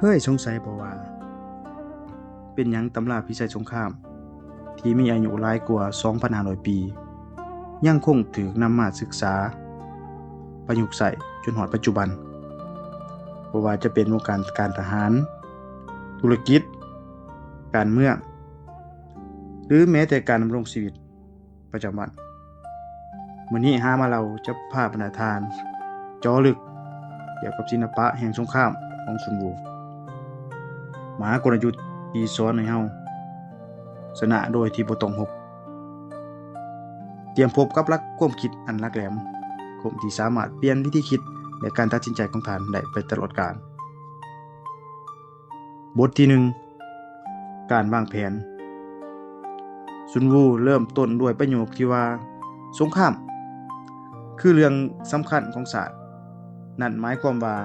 เฮ้ยสงสัยบ่ว่าเป็นหยังตำราพิชัยสงครามที่มีอายุหลายกว่า 2,500 ปียังคงถูกนำมาศึกษาประยุกต์ใช้จนฮอดปัจจุบันบ่ว่าจะเป็นวงการทหารธุรกิจการเมืองหรือแม้แต่การดำรงชีวิตประจำวันมื้อนี้มาเราจะพาบรรณาทานเจาะลึกเกี่ยวกับศิลปะแห่งสงครามของซุนวูมหากลยุทธ์ที่สอนให้เฮาชนะโดยที่บ่ต้องรบเตรียมพบกับหลักความคิดอันหลักแหลมคมที่สามารถเปลี่ยนวิธีคิดและการตัดสินใจของท่านได้ไปตลอดกาลบทที่ 1 การวางแผนซุนวูเริ่มต้นด้วยประโยคที่ว่าสงครามคือเรื่องสำคัญของศาสตร์นั่นหมายความว่า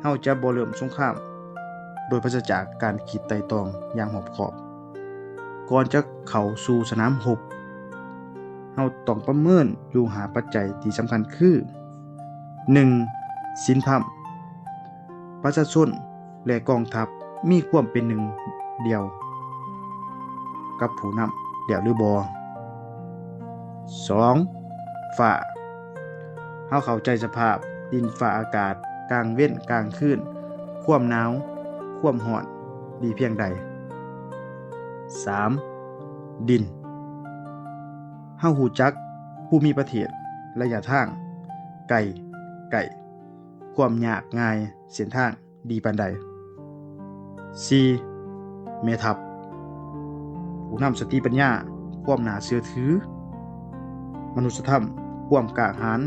เฮาจะบ่เริ่มสงครามโดยปราศจากการคิดไตร่ตรองอย่างรอบคอบก่อนจะเข้าสู่สนามรบเฮาต้องประเมินอยู่หาปัจจัยที่สำคัญคือ 1. สินธรรมประชาชนและกองทัพมีความเป็นหนึ่งเดียวกับผู้นำเดียวหรือบ่ 2. ฟ้าเฮาเข้าใจสภาพดินฟ้าอากาศกลางเว้นกลางคืนความหนาวความร้อนดีเพียงใด 3. ดินเฮารู้จักภูมิประเทศระยะทางไกลความยากง่ายเส้นทางดีปานใด 4. แม่ทัพผู้นำสติปัญญาความน่าเชื่อถือมนุษยธรรมความกล้าหาญ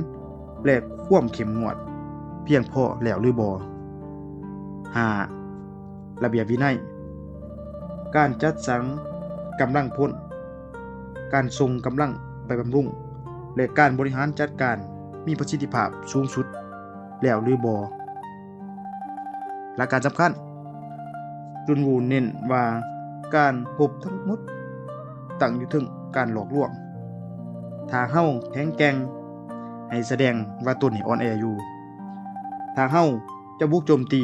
และความเข้มงวดเพียงพอแล้วหรือบ่ 5. ระเบียบวินัยการจัดสรรกำลังพลการส่งกำลังไปบำรุงและการบริหารจัดการมีประสิทธิภาพสูงสุดแล้วหรือบ่หลักการสำคัญจุนวูเน้นว่าการรบทั้งหมดตั้งอยู่ถึงการหลอกลวงถ้าเฮาแข็งแกร่งให้แสดงว่าตนนี่อ่อนแออยู่ถ้าเฮาจะบุกโจมตี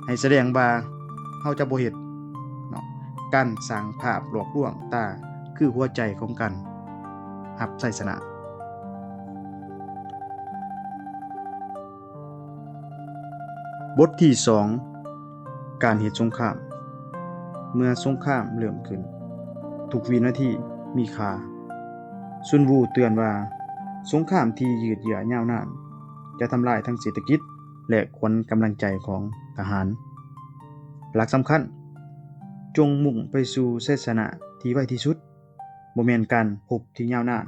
ให้แสดงว่าเฮาจะบ่เฮ็ดเนาะการสร้างภาพหลอกลวงตาคือหัวใจของการรับชัยชนะบทที่ 2 การเฮ็ดสงครามเมื่อสงครามเริ่มขึ้นทุกวินาทีมีค่าซุนวูเตือนว่าสงครามที่ยืดเยื้อยาวนานจะทำลายทั้งเศรษฐกิจและขวัญกำลังใจของทหารหลักสำคัญจงมุ่งไปสู่ชัยชนะที่ไวที่สุดบ่แม่นการรบที่ยาวนาน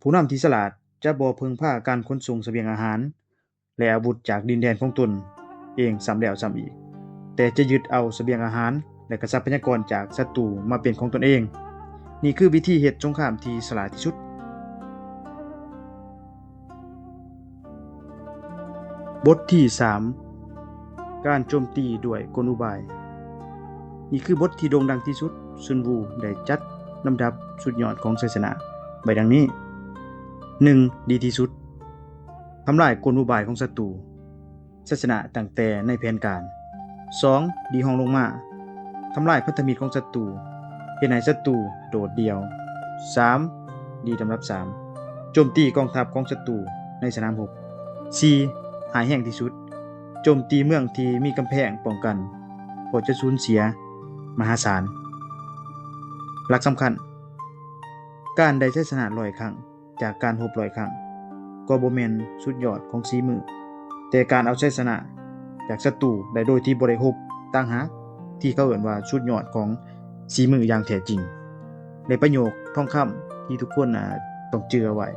ผู้นำที่ฉลาดจะบ่พึ่งพาการขนส่งเสบียงอาหารและอาวุธจากดินแดนของตนเองซ้ำแล้วซ้ำอีกแต่จะยึดเอาเสบียงอาหารและทรัพยากรจากศัตรูมาเป็นของตนเองนี่คือวิธีเฮ็ดสงครามที่ฉลาดที่สุดบทที่ 3 การโจมตีด้วยกลอุบายนี่คือบทที่โด่งดังที่สุดซุนวูได้จัดลำดับสุดยอดของชัยชนะไว้ดังนี้ 1. ดีที่สุดทำลายกลอุบายของศัตรูชัยชนะตั้งแต่ในแผนการ 2. ดีห้องลงมาทำลายพันธมิตรของศัตรูเฮ็ดให้ศัตรูโดดเดี่ยว 3. ดีลำดับ 3 โจมตีกองทัพของศัตรูในสนามรบ 4. หายแห้งที่สุดโจมตีเมืองที่มีกำแพงป้องกันเพราะจะสูญเสียมหาศาลหลักสำคัญการได้ชัยชนะ100 ครั้งจากการรบ100 ครั้งก็บ่แม่นสุดยอดของสีมือแต่การเอาชัยชนะจากศัตรูได้โดยที่บ่ได้รบต่างหากที่เขาเอิ้นว่าสุดยอดของสีมืออย่างแท้จริงในประโยคทองคำที่ทุกคนต้องเจือไว้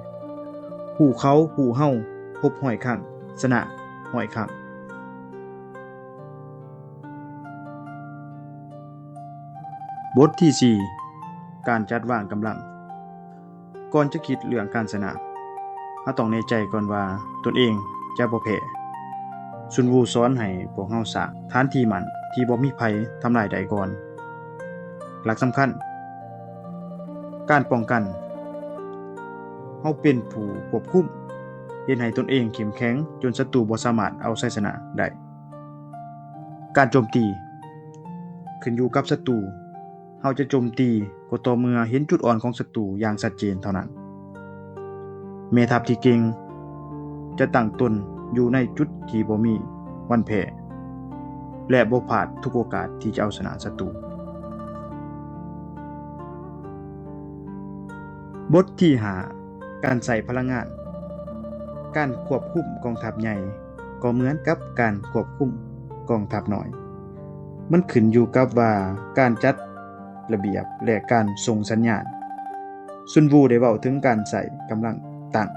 ผู้เขาผู้เฮารบ100 ครั้งชนะ100 ครั้งบทที่ 4 การจัดวางกำลังก่อนจะคิดเรื่องการชนะเราต้องแน่ใจก่อนว่าตนเองจะบ่แพ้ซุนวูสอนให้พวกเฮาสร้างฐานที่มั่นที่บ่มีภัยทำลายได้ก่อนหลักสำคัญการป้องกันเฮาเป็นผู้ควบคุมเฮ็ดให้ตนเองเข้มแข็งจนศัตรูบ่สามารถเอาชัยชนะได้ การโจมตีขึ้นอยู่กับศัตรูเฮาจะโจมตีก็ต่อเมื่อเห็นจุดอ่อนของศัตรูอย่างชัดเจนเท่านั้นแม่ทัพที่เก่งจะตั้งตนอยู่ในจุดที่บ่มีวันแพ้และบ่พลาดทุกโอกาสที่จะเอาชนะศัตรูบทที่5การใส่พลังงานการควบคุมกองทัพใหญ่ก็เหมือนกับการควบคุมกองทัพน้อยมันขึ้นอยู่กับว่าการจัดระเบียบและการส่งสัญญาณซุนวูได้เว้าถึงการใส่กำลังตั้ง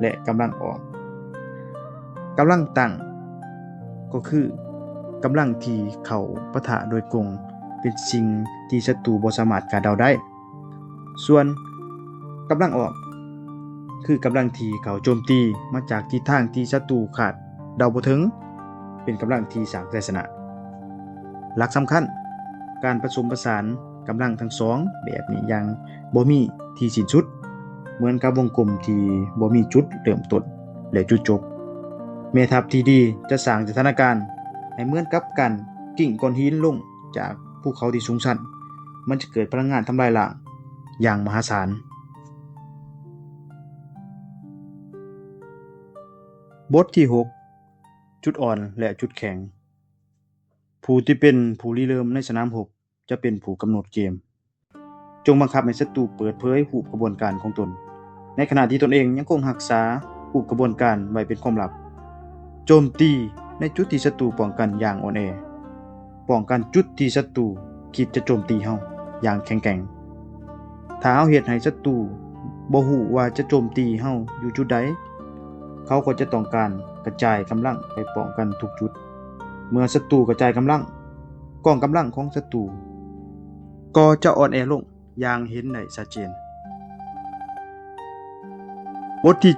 และกำลังออกกำลังตั้งก็คือกำลังที่เข้าปะทะโดยกงเป็นสิ่งที่ศัตรูบ่สามารถคาดเดาได้ส่วนกำลังออกคือกำลังที่เขาโจมตีมาจากทิศทางที่ศัตรูคาดเดาบ่ถึงเป็นกำลังที่สร้างชัยชนะหลักสำคัญการผสมผสานกำลังทั้งสองแบบนี้อย่างบ่มีที่สิ้นสุดเหมือนกับวงกลมที่บ่มีจุดเริ่มต้นและจุดจบแม่ทัพที่ดีจะสร้างสถานการณ์ให้เหมือนกับการกิ่งก้อนหินลงจากภูเขาที่สูงชันมันจะเกิดพลังงานทำลายล้างอย่างมหาศาลบทที่6จุดอ่อนและจุดแข็งผู้ที่เป็นผู้ริเริ่มในสนามรบจะเป็นผู้กำหนดเกมจงบังคับให้ศัตรูเปิดเผยรูปกระบวนการของตนในขณะที่ตนเองยังคงรักษารูปกระบวนการไว้เป็นความลับโจมตีในจุดที่ศัตรูป้องกันอย่างอ่อนแอป้องกันจุดที่ศัตรูคิดจะโจมตีเฮาอย่างแข็งแกร่งถ้าเฮาเฮ็ดให้ศัตรูบ่ฮู้ว่าจะโจมตีเฮาอยู่จุดใดเขาก็จะต้องการกระจายกำลังไปป้องกันทุกจุดเมื่อศัตรูกระจายกำลังกองกำลังของศัตรูก็จะอ่อนแอลงอย่างเห็นได้ชัดเจนบทที่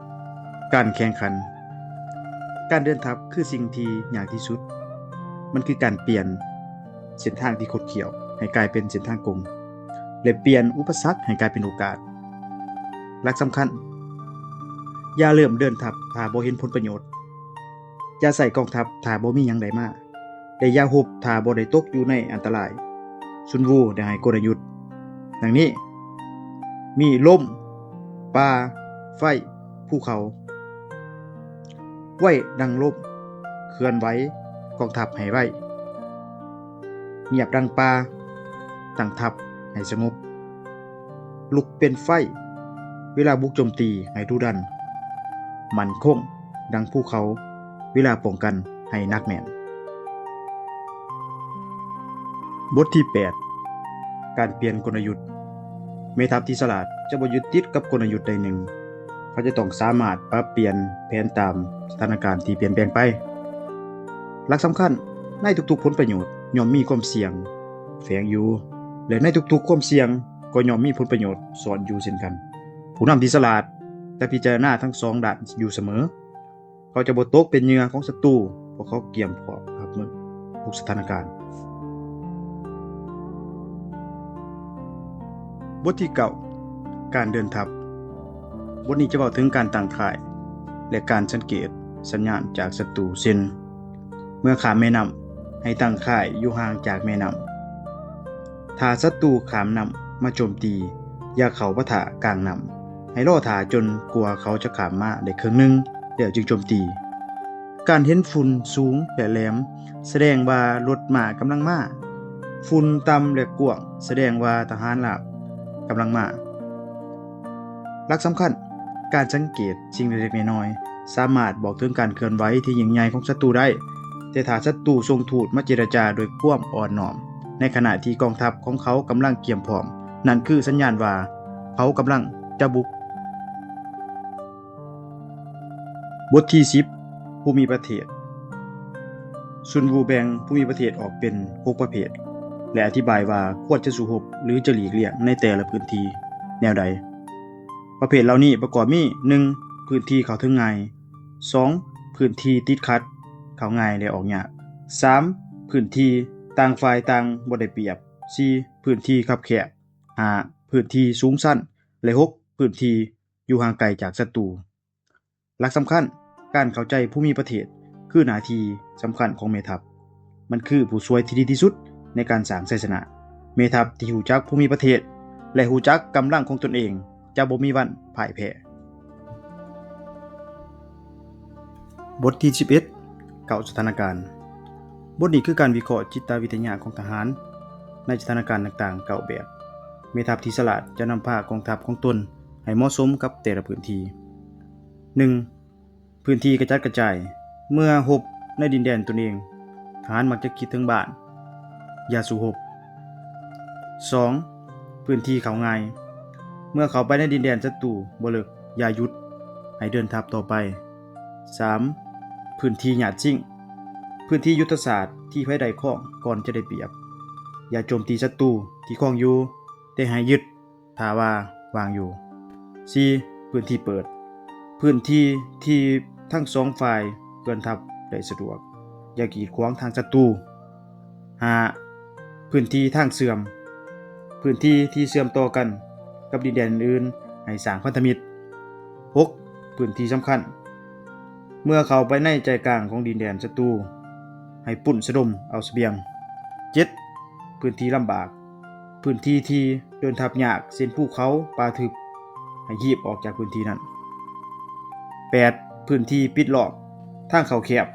7การแข่งขันการเดินทัพคือสิ่งที่ยากที่สุดมันคือการเปลี่ยนเส้นทางที่คดเคี้ยวให้กลายเป็นเส้นทางกลมและเปลี่ยนอุปสรรคให้กลายเป็นโอกาสหลักสำคัญอย่าเริ่มเดินทัพถ้าบ่เห็นผลประโยชน์อย่าใส่กองทัพถ้าบ่มีหยังใดมาและอย่าฮบถ้าบ่ได้ตกอยู่ในอันตรายซุนวูได้ให้กลยุทธ์ดังนี้มีลมป่าไฟภูเขาไว้ดังลมเคลื่อนไหวกองทัพให้ไว้เงียบดังป่าตั้งทัพให้สงบลุกเป็นไฟเวลาบุกโจมตีให้ดุดันมั่นคงดังภูเขาเวลาป้องกันให้หนักแน่นบทที่8การเปลี่ยนกลยุทธ์แม่ทัพที่ฉลาดจะบ่ยึดติดกับกลยุทธ์ใดหนึ่งเขาจะต้องสามารถปรับเปลี่ยนแผนตามสถานการณ์ที่เปลี่ยนแปลงไปหลักสำคัญในทุกๆผลประโยชน์ย่อมมีความเสี่ยงแฝงอยู่และในทุกๆความเสี่ยงก็ย่อมมีผลประโยชน์ซ่อนอยู่เช่นกันผู้นำที่ฉลาดแต่พิจารณาทั้งสองด้านอยู่เสมอเขาจะบ่ตกเป็นเหยื่อของศัตรูเพราะเขาเตรียมพร้อมรับมือทุกสถานการณ์บทที่9การเดินทัพบทนี้จะเว้าถึงการตั้งค่ายและการสังเกตสัญญาณจากศัตรูเช่นเมื่อข้ามแม่น้ำให้ตั้งค่ายอยู่ห่างจากแม่น้ำถ้าศัตรูข้ามน้ำมาโจมตีอย่าเข้าปะทะกลางน้ำให้รอท่าจนกลัวเขาจะข้ามมาได้ครึ่งนึงแล้วจึงโจมตีการเห็นฝุ่นสูงและแหลมแสดงว่ารถม้ากำลังมาฝุ่นต่ำและกว้างแสดงว่าทหารราบกำลังมาหลักสำคัญการสังเกตสิ่งเล็กๆน้อยๆสามารถบอกถึงการเคลื่อนไหวที่ยิ่งใหญ่ของศัตรูได้แต่ถ้าศัตรูส่งทูตมาเจรจาโดยความอ่อนน้อมในขณะที่กองทัพของเขากำลังเตรียมพร้อมนั่นคือสัญญาณว่าเขากำลังจะบุกบทที่10ภูมิประเทศซุนวูแบ่งภูมิประเทศออกเป็น6ประเภทและอธิบายว่าควรจะสู้รบหรือจะหลีกเลี่ยงในแต่ละพื้นที่แนวใดประเภทเหล่านี้ประกอบมี 1. พื้นที่เข้าถึงง่าย 2. พื้นที่ติดขัดเข้าง่ายและออกยาก 3. พื้นที่ต่างฝ่ายต่างบ่ได้เปรียบ 4. พื้นที่คับแคบ 5. พื้นที่สูงสั้นและ 6. พื้นที่อยู่ห่างไกลจากศัตรูหลักสำคัญการเข้าใจภูมิประเทศคือหน้าที่สำคัญของแม่ทัพ มันคือผู้ช่วยที่ดีที่สุดในการสร้างชัยชนะแม่ทัพที่รู้จักภูมิประเทศและรู้จักกำลังของตนเองจะบ่มีวันพ่ายแพ้บทที่11เก่าสถานการณ์บทนี้คือการวิเคราะห์จิตวิทยาของทหารในสถานการณ์ต่างๆเก่าแบบแม่ทัพที่ฉลาดจะนำพากองทัพของตนให้เหมาะสมกับแต่ละพื้นที่ 1. พื้นที่กระจัดกระจายเมื่อรบในดินแดนตนเองทหารมักจะคิดถึงบ้านอย่าสู้รบ 2. พื้นที่เขาง่ายเมื่อเขาไปในดินแดนศัตรูบ่เลิกอย่าหยุดให้เดินทัพต่อไป 3. พื้นที่หยาดจิ้งพื้นที่ยุทธศาสตร์ที่ไผได้ครองก่อนจะได้เปรียบอย่าโจมตีศัตรูที่ครองอยู่แต่ให้ยึดถ้าว่าวางอยู่ 4. พื้นที่เปิดพื้นที่ที่ทั้งสองฝ่ายเดินทัพได้สะดวกอย่ากีดขวางทางศัตรู 5. พื้นที่ทางเสื่อมพื้นที่ที่เชื่อมต่อกันกับดินแดนอื่นให้สร้างพันธมิตร 6. พื้นที่สำคัญเมื่อเข้าไปในใจกลางของดินแดนศัตรูให้ปุ่นสะดมเอาเสบียง 7. พื้นที่ลำบากพื้นที่ที่เดินทัพยากเช่นภูเขาป่าทึบให้ยีบออกจากพื้นที่นั้น 8. พื้นที่ปิดล้อมทางเข้าแคบ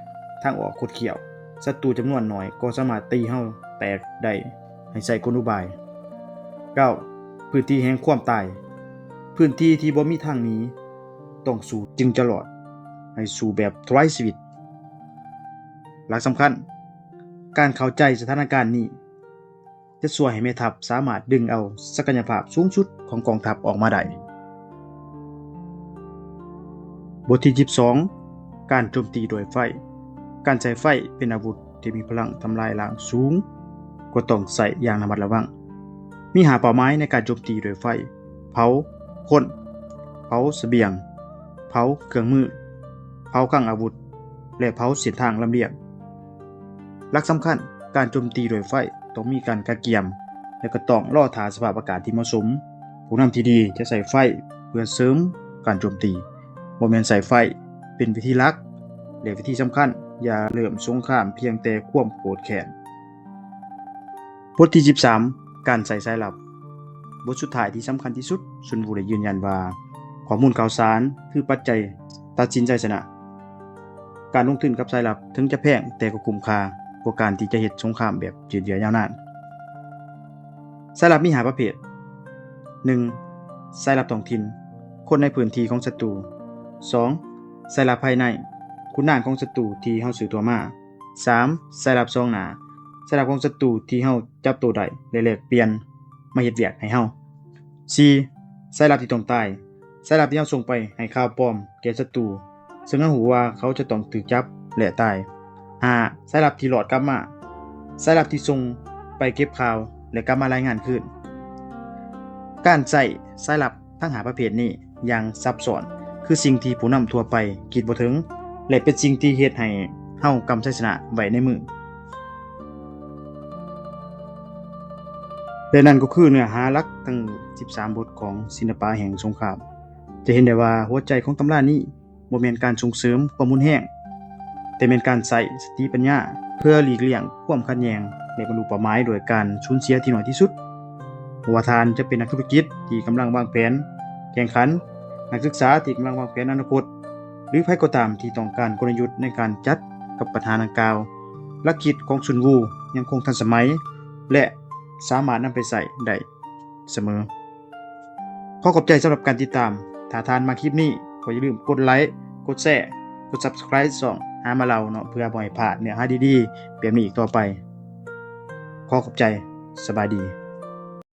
ทางออกคดเขี้ยวศัตรูจำนวนน้อยก็สามารถตีเฮาแตกได้ให้ใส่กลอุบาย 9. พื้นที่แห่งความตายพื้นที่ที่บ่มีทางหนีต้องสู้จึงจะรอดให้สู้แบบไร้ชีวิตหลักสำคัญการเข้าใจสถานการณ์นี้จะช่วยให้แม่ทัพสามารถดึงเอาศักยภาพสูงสุดของกองทัพออกมาได้บทที่22การโจมตีโดยไฟการใช้ไฟเป็นอาวุธที่มีพลังทำลายล้างสูงก็ต้องใส่อย่างระมัดระวังมีหาเป้าหมายในการโจมตีโดยไฟเผาคนเผาเสบียงเผาเครื่องมือเผาคลังอาวุธและเผาเส้นทางลำเลียงหลักสำคัญการโจมตีโดยไฟต้องมีการกะเกียมและก็ต้องรอท่าสภาพอากาศที่เหมาะสมผู้นำที่ดีจะใส่ไฟเพื่อเสริมการโจมตีบ่แม่นใส่ไฟเป็นวิธีหลักและวิธีสำคัญอย่าเริ่มสงครามเพียงแต่ความโกรธแค้นบทที่13การใส่สายลับบทสุดท้ายที่สำคัญที่สุดซุนวูได้ยืนยันว่าข้อมูลข่าวสารคือปัจจัยตัดสินใจชนะการลงทุนกับสายลับถึงจะแพงแต่ก็คุ้มค่ากว่าการที่จะเฮ็ดสงครามแบบยืดเยื้อยาวนานสายลับมี5ประเภท 1. สายลับท้องถิ่นคนในพื้นที่ของศัตรู 2. สายลับภายในขุนนางของศัตรูที่เฮาซื้อตัวมา 3. สายลับซองหน้าสายลับของศัตรูที่เฮาจับตัวได้และแลกเปลี่ยนมาเฮ็ดเวียกให้เฮา 4. สายลับที่ต้องตายสายลับที่เฮาส่งไปให้ข่าวปลอมแก่ศัตรูซึ่งเฮารู้ว่าเขาจะต้องถูกจับและตาย 5. สายลับที่หลอดกลับมาสายลับที่ส่งไปเก็บข่าวและกลับมารายงานคืนการใช้สายลับทั้ง5ประเภทนี้อย่างซับซ้อนคือสิ่งที่ผู้นำทั่วไปคิดบ่ถึงและเป็นสิ่งที่เฮ็ดให้เฮากำชัยชนะไว้ในมือและนั่นก็คือเนื้อหาหลักทั้ง13บทของศิลปะแห่งสงครามจะเห็นได้ว่าหัวใจของตำรานี้บ่แม่นการส่งเสริมความรุนแรงแต่เป็นการใช้สติปัญญาเพื่อหลีกเลี่ยงความขัดแย้งและบรรลุเป้าหมายโดยการสูญเสียที่น้อยที่สุดบ่ว่าท่านจะเป็นนักธุรกิจที่กำลังวางแผนแข่งขันนักศึกษาที่กำลังวางแผนอนาคตหรือใครก็ตามที่ต้องการกลยุทธ์ในการจัดกับปัญหาดังกล่าวหลักคิดของซุนวูยังคงทันสมัยและสามารถนำไปใช้ได้เสมอขอขอบใจสำหรับการติดตามถ้าท่านมาคลิปนี้ก็อย่าลืมกดไลค์กดแชร์กด Subscribe ช่องหามาเราเนาะเพื่อบ่ให้พลาดเนื้อหาดีๆแบบนี้อีกต่อไปขอขอบใจสบายดี